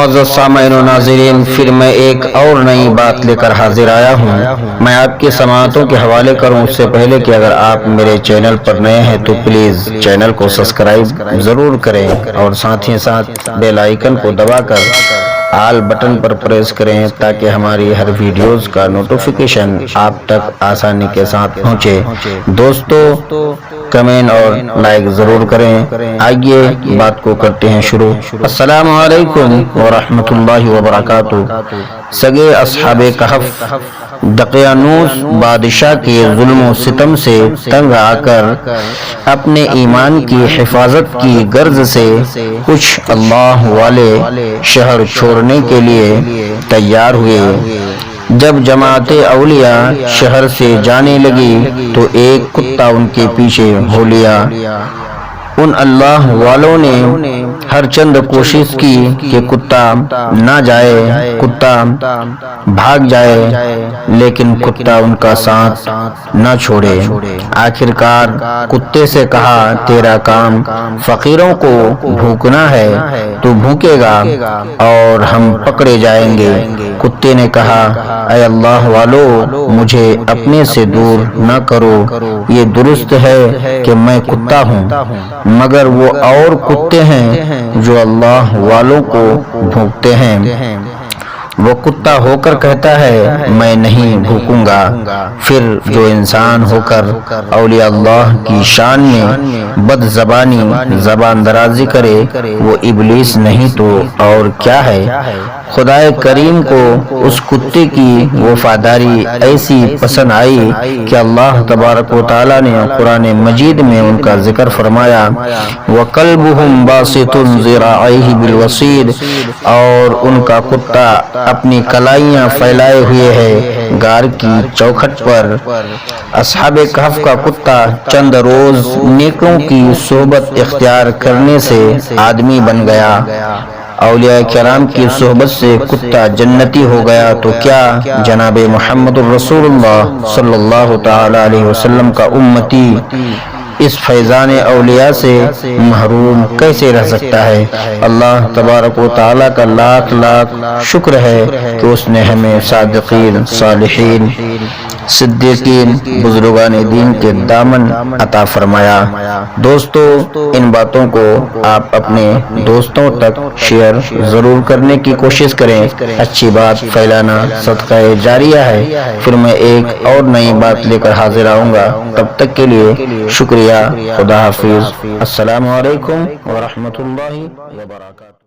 معزز سامعین و ناظرین، پھر میں ایک اور نئی بات لے کر حاضر آیا ہوں۔ میں آپ کی سماعتوں کے حوالے کروں اس سے پہلے کہ اگر آپ میرے چینل پر نئے ہیں تو پلیز چینل کو سبسکرائب ضرور کریں اور ساتھ ہی ساتھ بیل آئیکن کو دبا کر آل بٹن پر پریس کریں تاکہ ہماری ہر ویڈیوز کا نوٹیفیکیشن آپ تک آسانی کے ساتھ پہنچے۔ دوستو، کمنٹ اور لائک ضرور کریں۔ آئیے بات کو کرتے ہیں شروع۔ السلام علیکم ورحمۃ اللہ وبرکاتہ۔ سگے اصحاب کہف دقیانوس بادشاہ کے ظلم و ستم سے تنگ آ کر اپنے ایمان کی حفاظت کی غرض سے کچھ اللہ والے شہر چھوڑنے کے لیے تیار ہوئے۔ جب جماعت اولیاء شہر سے جانے لگی تو ایک کتا ان کے پیچھے ہو لیا۔ ان اللہ والوں نے ہر چند کوشش کی کہ کتا نہ جائے، کتا بھاگ جائے، لیکن کتا ان کا ساتھ نہ چھوڑے۔ آخر کار کتے سے کہا، تیرا کام فقیروں کو بھوکنا ہے، تو بھوکے گا اور ہم پکڑے جائیں گے۔ کتے نے کہا، اے اللہ والو، مجھے اپنے سے دور نہ کرو، یہ درست ہے کہ میں کتا ہوں، مگر وہ اور کتے ہیں جو اللہ والوں کو بھونکتے ہیں۔ وہ کتا ہو کر کہتا ہے، میں نہیں بھوکوں گا۔ پھر جو انسان ہو کر اولیاء اللہ کی شان میں بد زبانی، زبان درازی کرے، وہ ابلیس نہیں تو اور کیا ہے۔ خدائے کریم کو اس کتے کی وفاداری ایسی پسند آئی کہ اللہ تبارک و تعالی نے قرآن مجید میں ان کا ذکر فرمایا، وَقَلْبُهُمْ بَاسِطٌ ذِرَاعَيْهِ بِالْوَصِيدِ، اور ان کا کتا اپنی کلائیاں پھیلائے ہوئے ہے غار کی چوکھٹ پر۔ اصحاب کہف کا کتا چند روز نیکوں کی صحبت اختیار کرنے سے آدمی بن گیا۔ اولیاء کرام کی صحبت سے کتا جنتی ہو گیا تو کیا جناب محمد الرسول اللہ صلی اللہ تعالی علیہ وسلم کا امتی اس فیضان اولیاء سے محروم کیسے رہ سکتا ہے؟ اللہ تبارک و تعالیٰ کا لاکھ لاکھ شکر ہے کہ اس نے ہمیں صادقین، صالحین، صدیقین، بزرگان دین کے دامن عطا فرمایا۔ دوستو، ان باتوں کو آپ اپنے دوستوں تک شیئر ضرور کرنے کی کوشش کریں۔ اچھی بات پھیلانا صدقہ جاریہ ہے۔ پھر میں ایک اور نئی بات لے کر حاضر آؤں گا، تب تک کے لیے شکریہ۔ خدا حافظ۔ السلام علیکم ورحمۃ اللہ وبرکاتہ۔